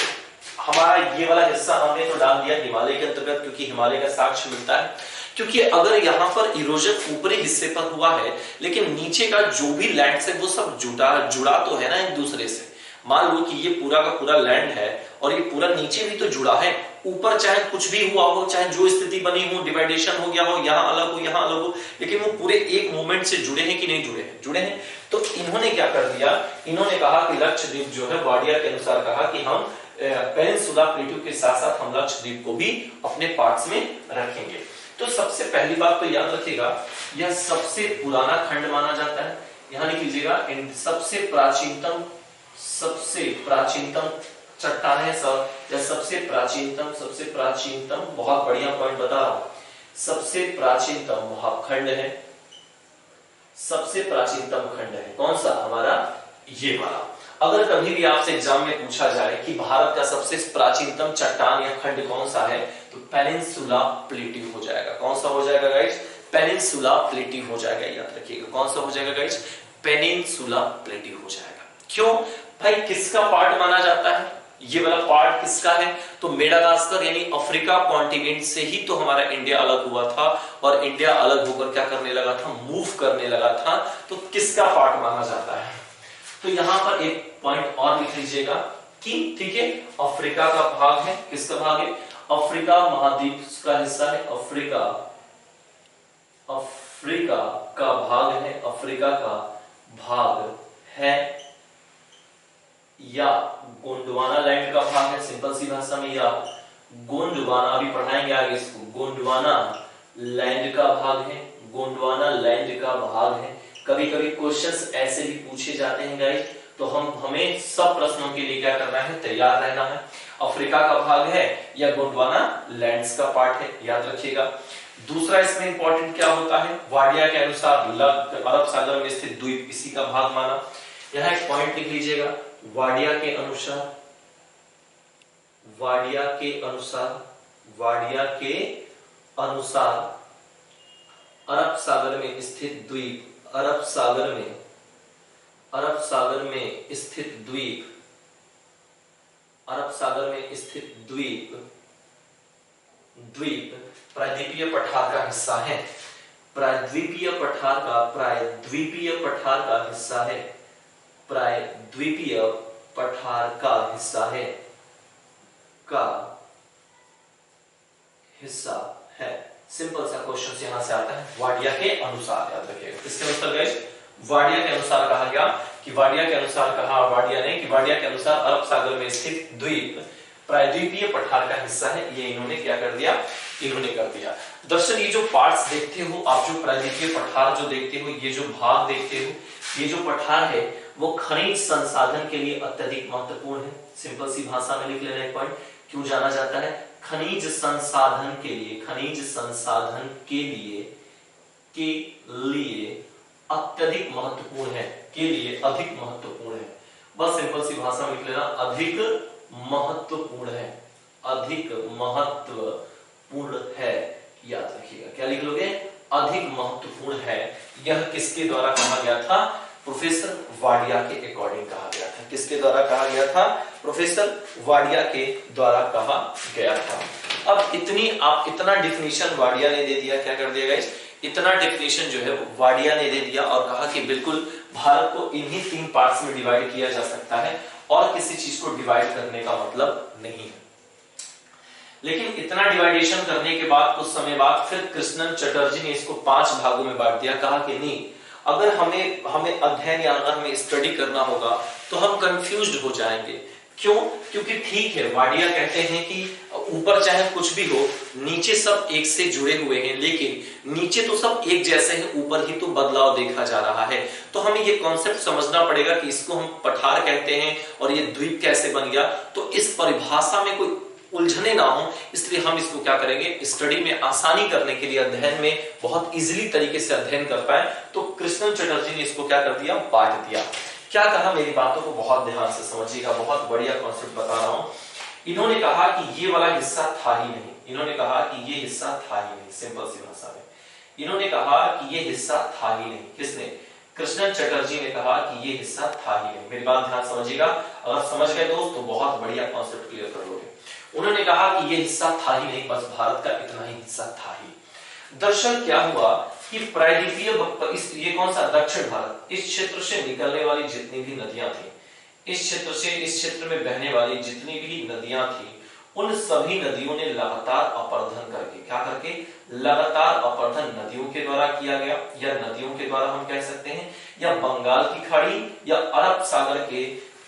हमारा ये वाला हिस्सा हमने तो डाल दिया हिमालय के अंतर्गत, क्योंकि हिमालय का साक्ष्य मिलता है। क्योंकि अगर यहाँ पर इरोजन ऊपरी हिस्से पर हुआ है, लेकिन नीचे का जो भी लैंड है वो सब जुड़ा तो है ना एक दूसरे से। मान लो कि ये पूरा का पूरा लैंड है और ये पूरा नीचे भी तो जुड़ा है। ऊपर चाहे कुछ भी हुआ हो, चाहे जो स्थिति बनी हो, डिवाइडेशन हो गया हो, यहाँ अलग हो, यहाँ अलग हो, लेकिन वो पूरे एक मूवमेंट से जुड़े हैं कि नहीं जुड़े हैं? जुड़े हैं। तो इन्होंने क्या कर दिया, इन्होंने कहा कि लक्षद्वीप जो है, वाडिया के अनुसार कहा कि हम पेनिनसुला प्लेटू के साथ साथ हम लक्षद्वीप को भी अपने पार्ट्स में रखेंगे। तो सबसे पहली बात तो याद रखिएगा, यह सबसे पुराना खंड माना जाता है। यहां लिख लीजिएगा, सबसे प्राचीनतम चट्टान है सब, या सबसे प्राचीनतम, बहुत बढ़िया पॉइंट बता रहा हूं, सबसे प्राचीनतम खंड है, सबसे प्राचीनतम खंड है कौन सा? हमारा ये वाला। अगर कभी भी आपसे एग्जाम में पूछा जाए कि भारत का सबसे प्राचीनतम चट्टान या खंड कौन सा है, तो पेनिनसुला प्लेटू हो जाएगा। कौन सा हो जाएगा गाइस? पेनिनसुला प्लेटू हो जाएगा। याद रखिएगा, कौन सा हो जाएगा गाइस? पेनिनसुला प्लेटू हो जाएगा। क्यों भाई? किसका पार्ट माना जाता है? ये वाला पार्ट किसका है? तो मेडागास्कर यानी अफ्रीका कॉन्टिनेंट से ही तो हमारा इंडिया अलग हुआ था, और इंडिया अलग होकर क्या करने लगा था? मूव करने लगा था। तो किसका पार्ट माना जाता है? तो यहां पर एक पॉइंट और लिख लीजिएगा कि ठीक है, अफ्रीका का भाग है। किसका भाग है? अफ्रीका महाद्वीप का हिस्सा है। अफ्रीका का भाग है, अफ्रीका का भाग है, या गोंडवाना लैंड का भाग है, सिंपल सी भाषा में, या गोंडवाना, अभी पढ़ाएंगे आगे इसको, गोंडवाना लैंड का भाग है, गोंडवाना लैंड का भाग है। कभी कभी क्वेश्चंस ऐसे भी पूछे जाते हैं गाइस, तो हमें सब प्रश्नों के लिए क्या करना है? तैयार रहना है। अफ्रीका का भाग है या गोंडवाना लैंड्स का पार्ट है, याद रखिएगा। दूसरा इसमें इंपॉर्टेंट क्या होता है? वाडिया के अनुसार अरब सागर में स्थित द्वीप इसी का भाग माना। यहां एक पॉइंट लिख लीजिएगा, वाडिया के अनुसार अरब सागर में स्थित द्वीप, अरब सागर में स्थित द्वीप प्रायद्वीपीय पठार का हिस्सा है। प्रायद्वीपीय पठार का हिस्सा है। सिंपल सा क्वेश्चन यहां से आता है, वाडिया के अनुसार। याद रखिएगा, किसके अनुसार गाइस? वाडिया के अनुसार कहा गया कि वाडिया के अनुसार अरब सागर में स्थित द्वीप प्रायद्वीपीय पठार का हिस्सा है। ये इन्होंने क्या कर दिया? इन्होंने कर दिया। दर्शक, ये जो पार्ट्स देखते हो आप, जो प्रायद्वीपीय पठार जो देखते हो, ये जो भाग देखते हो, ये जो पठार है वो खनिज संसाधन के लिए अत्यधिक महत्वपूर्ण है। सिंपल सी भाषा में लिख लेना एक पॉइंट, क्यों जाना जाता है? खनिज संसाधन के लिए अत्यधिक महत्वपूर्ण है, के लिए अधिक महत्वपूर्ण है। बस सिंपल सी भाषा में लिख लेना, अधिक महत्वपूर्ण है। याद रखिएगा, क्या लिख लोगे? अधिक महत्वपूर्ण है। यह किसके द्वारा कहा गया था? प्रोफेसर वाडिया के अकॉर्डिंग कहा गया था। किसके द्वारा कहा गया था? प्रोफेसर वाडिया के द्वारा कहा गया था। अब इतना डिफिनीशन वाडिया ने दे दिया। क्या कर दिया गाइस? इतना डेफिनेशन जो है वाडिया ने दे दिया और कहा कि बिल्कुल भारत को इन्हीं 3 पार्ट्स में डिवाइड किया जा सकता है और किसी चीज को डिवाइड करने का मतलब नहीं है। लेकिन इतना डिवाइडेशन करने के बाद कुछ समय बाद फिर कृष्णन चटर्जी ने इसको 5 भागों में बांट दिया। कहा कि नहीं, अगर हमें अध्ययन या अगर हमें स्टडी करना होगा तो हम कंफ्यूज्ड हो जाएंगे। क्यों? क्योंकि ठीक है, वाडिया कहते हैं कि ऊपर चाहे कुछ भी हो, नीचे सब एक से जुड़े हुए हैं, लेकिन नीचे तो सब एक जैसे हैं, ऊपर ही तो बदलाव देखा जा रहा है। तो तो हमें ये कॉन्सेप्ट समझना पड़ेगा कि इसको हम पठार कहते हैं और ये द्वीप कैसे बन गया। तो इस परिभाषा में कोई उलझने ना हो, इसलिए हम इसको क्या करेंगे, स्टडी में आसानी करने के लिए, अध्ययन में बहुत इजीली तरीके से अध्ययन कर पाए, तो कृष्णन चटर्जी ने इसको क्या कर दिया, बांट दिया। क्या कहा, मेरी बातों को बहुत ध्यान से समझिएगा, बहुत बढ़िया कॉन्सेप्ट बता रहा हूं। इन्होंने कहा कि ये वाला हिस्सा था ही नहीं, इन्होंने कहा कि ये हिस्सा था ही नहीं, सिंपल सी भाषा में इन्होंने कहा कि ये हिस्सा था ही नहीं। किसने, कृष्णन चटर्जी ने कहा कि ये हिस्सा था ही नहीं। मेरी बात ध्यान समझिएगा, अगर समझ गए दोस्त तो बहुत बढ़िया कॉन्सेप्ट क्लियर कर लोगे। उन्होंने कहा कि ये हिस्सा था ही नहीं, बस भारत का इतना ही हिस्सा था ही। दरअसल क्या हुआ कि प्रायद्वीपीय, ये कौन सा, दक्षिण भारत, इस क्षेत्र से निकलने वाली जितनी भी नदियां थी, इस क्षेत्र से इस क्षेत्र में बहने वाली जितनी भी नदियां थी, उन सभी नदियों ने लगातार अपरधन करके, क्या करके, लगातार अपरधन नदियों के द्वारा किया गया, या नदियों के द्वारा हम कह सकते हैं, या बंगाल की खाड़ी या अरब सागर के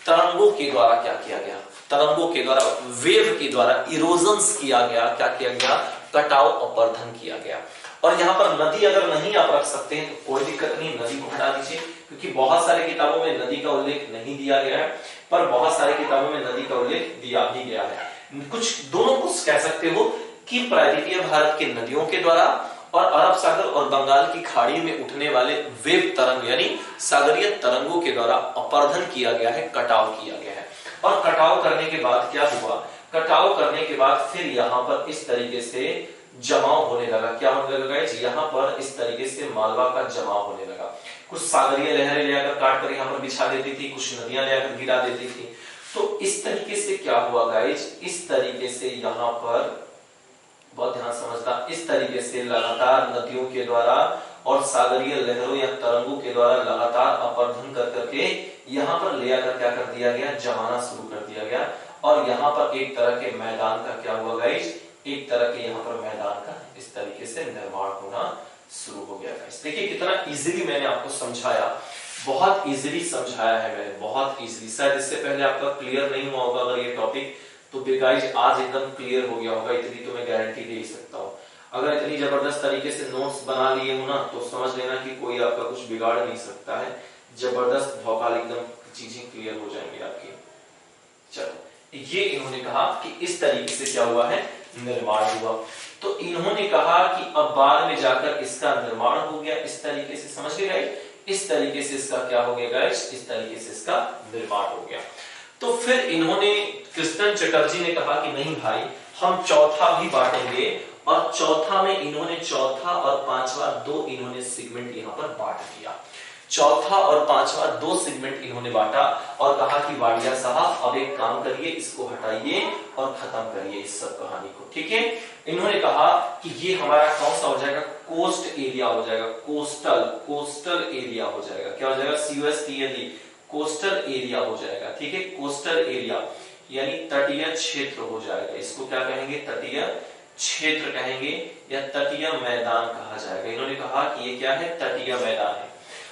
तरंगों के द्वारा क्या किया गया, तरंगों के द्वारा, वेव के द्वारा इरोजन्स किया गया, क्या किया गया, कटाव अपरधन किया गया। और यहाँ पर नदी अगर नहीं आप रख सकते हैं तो कोई दिक्कत नहीं, नदी को हटा दीजिए, क्योंकि बहुत सारे किताबों में नदी का उल्लेख नहीं दिया गया है, पर बहुत सारे किताबों में नदी का उल्लेख दिया भी गया है। कुछ दोनों को कह सकते हो कि प्रायद्वीपीय भारत के नदियों के द्वारा और अरब सागर और बंगाल की खाड़ी में उठने वाले वेव तरंग यानी सागरीय तरंगों के द्वारा अपरधन किया गया है, कटाव किया गया है। और कटाव करने के बाद क्या हुआ, कटाव करने के बाद फिर यहाँ पर इस तरीके से जमाव होने लगा, क्या होने लगा, यहाँ पर इस तरीके से मालवा का जमाव होने लगा। कुछ सागरीय लहरें ले आकर काट कर यहाँ पर बिछा देती थी, कुछ नदियां ले आकर गिरा देती थी। तो इस तरीके से क्या हुआ गाइज, इस तरीके से यहाँ पर बहुत ध्यान समझना, इस तरीके से लगातार नदियों के द्वारा और सागरीय लहरों या तरंगों के द्वारा लगातार अपरधन कर करके यहाँ पर ले आकर क्या कर दिया गया, जमाना शुरू कर दिया गया। और यहाँ पर एक तरह के मैदान का क्या हुआ गाइज, एक तरह के यहाँ पर मैदान का इस तरीके से निर्माण होना शुरू हो गया गाइज। देखिए कितना इजीली मैंने आपको समझाया, बहुत इजीली समझाया है मैंने, बहुत इजीली। शायद इससे पहले आपका क्लियर नहीं हुआ होगा अगर ये टॉपिक, तो गाइज आज एकदम क्लियर हो गया होगा, इतनी तो मैं गारंटी दे ही सकता हूँ। अगर इतनी जबरदस्त तरीके से नोट्स बना लिए हो ना, तो समझ लेना कि कोई आपका कुछ बिगाड़ नहीं सकता है, जबरदस्त भौकाल एकदम चीजें क्लियर हो जाएंगी आपकी। चलो, ये इन्होंने कहा कि इस तरीके से क्या हुआ है, निर्माण हुआ। तो इन्होंने कहा कि अब बाद में जाकर इसका निर्माण हो गया, इस तरीके से, समझ गए गाइस, इस तरीके से इसका क्या हो गया गाइस, इस तरीके से इसका निर्माण हो गया। तो फिर इन्होंने, कृष्णन चटर्जी ने कहा कि नहीं भाई, हम चौथा भी बांटेंगे, और चौथा में इन्होंने चौथा और पांचवा दो इन्होंने सेगमेंट यहाँ पर बांट दिया। चौथा और पांचवा दो सेगमेंट इन्होंने बांटा और कहा कि वाडिया साहब अब एक काम करिए, इसको हटाइए और खत्म करिए इस सब कहानी को, ठीक है। इन्होंने कहा कि ये हमारा कौन सा हो जाएगा, कोस्ट एरिया हो जाएगा, कोस्टल एरिया हो जाएगा, क्या हो जाएगा, COSTLE, कोस्टल एरिया हो जाएगा, ठीक है। कोस्टल एरिया यानी तटीय क्षेत्र हो जाएगा, इसको क्या कहेंगे, तटीय क्षेत्र कहेंगे या तटीय मैदान कहा जाएगा। इन्होंने कहा कि ये क्या है, तटीय मैदान है।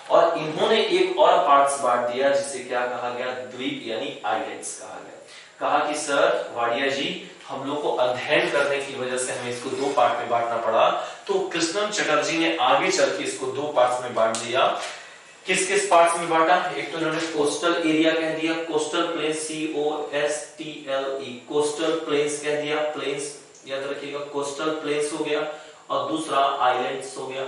और इन्होंने एक और पार्ट्स बांट दिया जिसे क्या कहा गया, द्वीप यानी आइलैंड्स कहा गया। कहा कि सर वाडिया जी, हम लोग को अध्ययन करने की वजह से हमें इसको दो पार्ट में बांटना पड़ा, तो कृष्णन चटर्जी ने आगे चल के इसको दो पार्ट्स में बांट दिया। किस किस पार्ट्स में बांटा, एक तो इन्होंने कोस्टल एरिया कह दिया, coastal planes, COSTLE, coastal planes कह दिया, प्लेन्स याद रखिएगा, कोस्टल प्लेन्स हो गया, और दूसरा आइलैंड्स हो गया,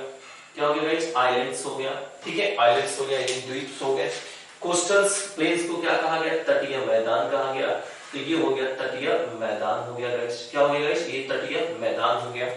क्या हो गया गाइस, आइलैंड्स हो गया, ठीक है, आइलैंड्स हो गया, ये द्वीप हो गए। कोस्टल प्लेन्स को क्या कहा गया, तटीय मैदान कहा गया, तो ये हो गया तटीय मैदान हो गया गाइस, क्या हो गया गाइस, ये तटीय मैदान हो गया।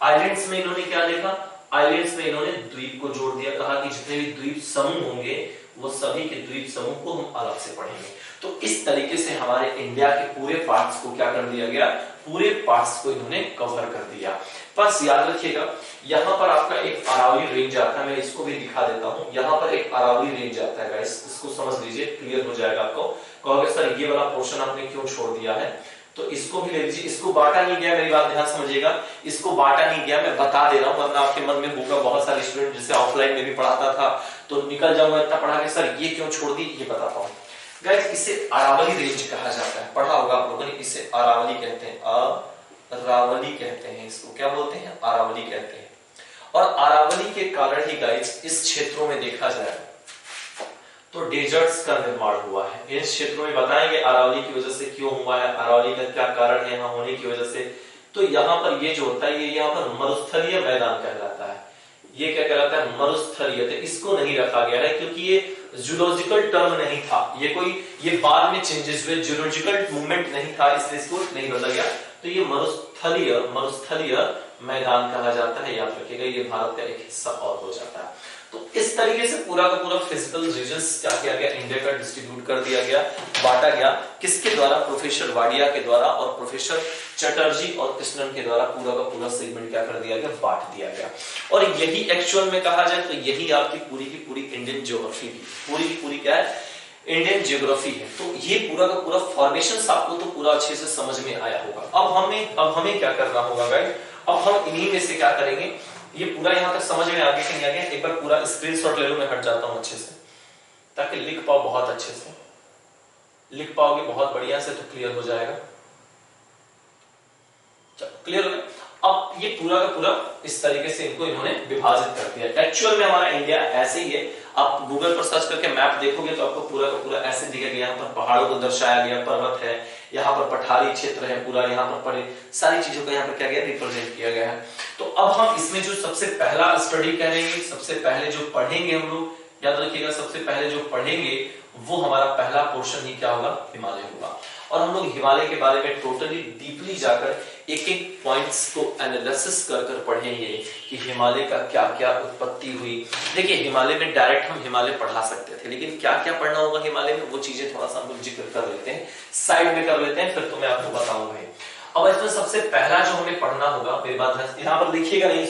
आइलैंड्स में इन्होंने क्या देखा, आइलैंड्स में इन्होंने द्वीप को जोड़ दिया, कहा कि जितने भी द्वीप समूह होंगे वो सभी के द्वीप समूह को हम अलग से पढ़ेंगे। तो इस तरीके से हमारे इंडिया के पूरे पार्ट्स को क्या कर दिया गया, पूरे पार्ट्स को इन्होंने कवर कर दिया। बस याद रखिएगा, यहाँ पर आपका एक अरावली रेंज आता है, मैं इसको भी दिखा देता हूँ। यहाँ पर एक अरावली रेंज आता है गाइस, इसको समझ लीजिए, क्लियर हो जाएगा आपको। कहोगे सर ये वाला पोर्शन आपने क्यों छोड़ दिया है, तो इसको भी ले लीजिए। इसको बांटा नहीं गया, मेरी बात ध्यान समझिएगा, इसको बांटा नहीं गया, मैं बता दे रहा हूँ, वरना आपके मन में होगा, बहुत सारे स्टूडेंट जैसे ऑफलाइन में भी पढ़ाता था तो निकल जाऊंगा इतना पढ़ा के, सर ये क्यों छोड़ दी, ये बताता हूँ गाइस। इसे अरावली रेंज कहा जाता है, पढ़ा होगा आप लोगों ने, इसे अरावली कहते हैं, अरावली कहते हैं, इसको क्या बोलते हैं, अरावली कहते हैं। और अरावली के कारण ही गाइस इस क्षेत्रों में देखा जाए तो डेजर्ट्स का निर्माण हुआ है इन क्षेत्रों में। बताएंगे अरावली की वजह से क्यों हुआ है, अरावली का क्या कारण है यहाँ होने की वजह से। तो यहाँ पर ये जो होता है, ये यहाँ पर मरुस्थलीय मैदान कहलाता है। ये क्या कहलाता है, मरुस्थलीय। तो इसको नहीं रखा गया है क्योंकि ये जूलॉजिकल टर्म नहीं था, ये बाद में चेंजेस हुए, जूलॉजिकल मूवमेंट नहीं था, इसलिए इसको नहीं बदला गया। तो ये मरुस्थलीय मैदान कहा जाता है, याद रखिएगा। ये भारत का एक हिस्सा और हो जाता है। तो इस तरीके से पूरा का पूरा फिजिकल रीजन्स क्या किया गया, इंडिया का डिस्ट्रीब्यूट कर दिया गया, बांटा गया। किसके द्वारा, प्रोफेसर वाडिया के द्वारा और प्रोफेसर चटर्जी और कृष्णन के द्वारा पूरा का पूरा सेगमेंट क्या कर दिया गया, बांट दिया गया। और यही एक्चुअल में कहा जाए तो यही आपकी पूरी की पूरी इंडियन ज्योग्राफी की पूरी क्या है, इंडियन ज्योग्राफी है। तो ये पूरा का पूरा फॉर्मेशन आपको तो पूरा अच्छे से समझ में आया होगा। अब हमें क्या करना होगा गाइस, अब हम इन्हीं में से क्या करेंगे, ये पूरा यहां तक समझ में आगे नहीं आ गया, एक बार पूरा स्क्रीनशॉट ले लो, मैं हट जाता हूं अच्छे से ताकि लिख पाओ, बहुत अच्छे से लिख पाओगे, बहुत बढ़िया से, तो क्लियर हो जाएगा। चलो क्लियर हो गया। अब ये पूरा का पूरा इस तरीके से इनको इन्होंने विभाजित कर दिया। एक्चुअल में हमारा इंडिया ऐसे ही है। आप गूगल पर सर्च करके मैप देखोगे तो आपको पूरा का पूरा ऐसे दिखेगा। यहाँ पर पहाड़ों को दर्शाया गया, पर्वत है, यहाँ पर पठारी क्षेत्र है पूरा, यहाँ पर पड़े सारी चीजों को यहाँ पर क्या गया, रिप्रेजेंट किया गया है। तो अब हम इसमें जो सबसे पहला स्टडी करेंगे, सबसे पहले जो पढ़ेंगे हम लोग, याद रखिएगा, सबसे पहले जो पढ़ेंगे वो हमारा पहला पोर्शन ही क्या होगा, हिमालय होगा। और हम लोग हिमालय के बारे में टोटली डीपली जाकर एक एक पॉइंट्स को एनालिसिस कर कर पढ़ेंगे कि हिमालय का क्या क्या उत्पत्ति हुई। देखिए हिमालय में डायरेक्ट हम हिमालय पढ़ा सकते थे, लेकिन क्या क्या पढ़ना होगा हिमालय में, वो चीजें थोड़ा सा हम लोग जिक्र कर लेते हैं, साइड में कर लेते हैं, फिर तो मैं आपको बताऊंगा। अब इसमें सबसे पहला जो हमें पढ़ना होगा, मेरी बात यहाँ पर देखिएगा नहीं,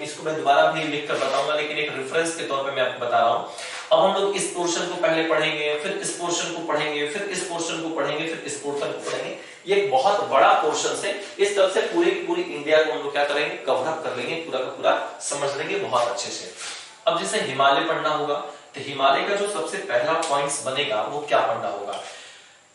इसको मैं दोबारा भी लिख कर बताऊंगा, लेकिन एक रेफरेंस के तौर पे मैं आपको बता रहा हूं। अब हम लोग इस पोर्शन को पहले पढ़ेंगे, फिर इस पोर्शन को पढ़ेंगे, फिर इस पोर्शन को पढ़ेंगे, फिर इस पोर्शन को पढ़ेंगे। ये एक बहुत बड़ा पोर्शन है। इस तरफ से पूरी की पूरी इंडिया को हम लोग क्या करेंगे, कवर अप कर लेंगे, पूरा का पूरा समझ लेंगे बहुत अच्छे से। अब जैसे हिमालय पढ़ना होगा तो हिमालय का जो सबसे पहला पॉइंट्स बनेगा वो क्या पढ़ना होगा।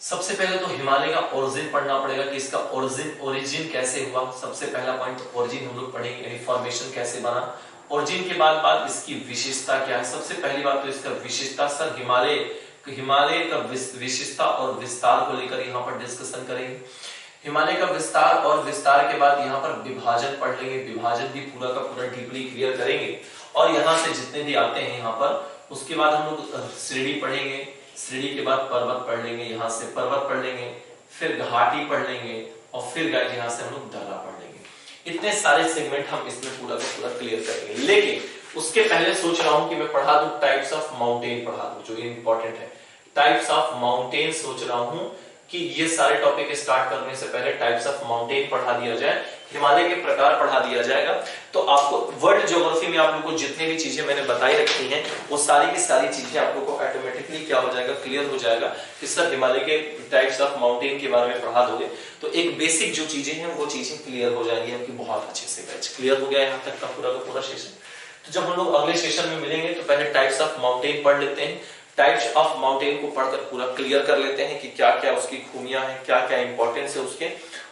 सबसे पहले तो हिमालय का ओरिजिन पढ़ना पड़ेगा कि इसका ओरिजिन कैसे हुआ। सबसे पहला पॉइंट ओरिजिन हम लोग पढ़ेंगे, यानी फॉर्मेशन कैसे बना। ओरिजिन के बाद इसकी विशेषता क्या है। सबसे पहली बात तो इसका विशेषता, सर हिमालय का विशेषता और विस्तार को लेकर यहाँ पर डिस्कशन करेंगे। हिमालय का विस्तार और विस्तार के बाद यहाँ पर विभाजन पढ़ लेंगे, विभाजन भी पूरा का पूरा डीपली क्लियर करेंगे। और यहाँ से जितने भी आते हैं यहाँ पर, उसके बाद हम लोग श्रेणी पढ़ेंगे, श्रेणी के बाद पर्वत पढ़ लेंगे, यहाँ से पर्वत पढ़ लेंगे, फिर घाटी पढ़ लेंगे, और फिर गाइस यहाँ से हम लोग दर्रा पढ़ लेंगे। इतने सारे सेगमेंट हम इसमें पूरा का पूरा क्लियर करेंगे। लेकिन उसके पहले सोच रहा हूं कि मैं पढ़ा दूं टाइप्स ऑफ माउंटेन, पढ़ा दूं, जो इंपॉर्टेंट है। टाइप्स ऑफ माउंटेन सोच रहा हूं कि ये सारे टॉपिक स्टार्ट करने से पहले टाइप्स ऑफ माउंटेन पढ़ा दिया जाए, हिमालय के प्रकार पढ़ा दिया जाएगा। तो आपको वर्ल्ड ज्योग्राफी में आप लोगों को जितने भी चीजें मैंने बताई रखी हैं, वो सारी की सारी चीजें आप लोगों को ऑटोमेटिकली क्या हो जाएगा, क्लियर हो जाएगा कि सर हिमालय के टाइप्स ऑफ माउंटेन के बारे में पढ़ा दोगे तो एक बेसिक जो चीजें हैं वो चीजें क्लियर हो जाएंगी आपकी बहुत अच्छे से। बैच क्लियर हो गया यहाँ तक का पूरा सेशन। तो जब हम लोग अगले सेशन में मिलेंगे तो पहले टाइप्स ऑफ माउंटेन पढ़ लेते हैं। टाइप्स ऑफ माउंटेन को पढ़कर पूरा क्लियर कर लेते हैं कि क्या क्या उसकी खूबियां हैं, क्या क्या इंपॉर्टेंस है उसके,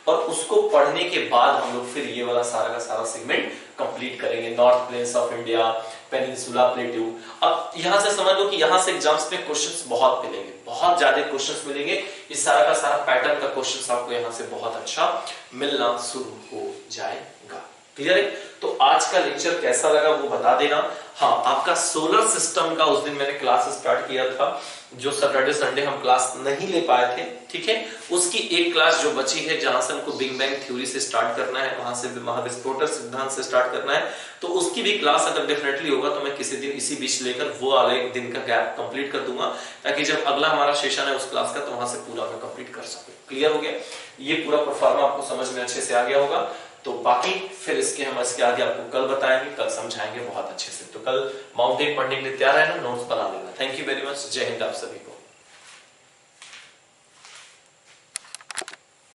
और उसको पढ़ने के बाद हम लोग फिर ये वाला सारा का सारा सेगमेंट कंप्लीट करेंगे। North plains of India, peninsula plateau. अब यहां से समझ लो कि यहां से एग्जाम्स में क्वेश्चंस बहुत मिलेंगे, बहुत ज्यादा क्वेश्चंस मिलेंगे। इस सारा का सारा पैटर्न का क्वेश्चंस आपको यहां से बहुत अच्छा मिलना शुरू हो जाएगा। क्लियर है? तो आज का लेक्चर कैसा लगा वो बता देना। हाँ, आपका सोलर सिस्टम का उस दिन मैंने क्लास स्टार्ट किया था, जो सैटरडे संडे हम क्लास नहीं ले पाए थे, ठीक है, उसकी एक क्लास जो बची है जहां से हमको बिग बैंग थ्योरी से स्टार्ट करना है, वहां से महाविस्फोटक सिद्धांत से स्टार्ट करना है, तो उसकी भी क्लास अगर डेफिनेटली होगा तो मैं किसी दिन इसी बीच लेकर वो वाले एक दिन का गैप कंप्लीट कर दूंगा, ताकि जब अगला हमारा सेशन है उस क्लास का तो वहां से पूरा मैं कंप्लीट कर सकूं। क्लियर हो गया? ये पूरा परफॉर्मा आपको समझ में अच्छे से आ गया होगा। तो बाकी फिर इसके आगे आपको कल बताएंगे, कल समझाएंगे बहुत अच्छे से। तो कल माउंटेन पढ़ने के लिए तैयार है ना, नोट्स बना लेना। Thank you very much. जय हिंद आप सभी को।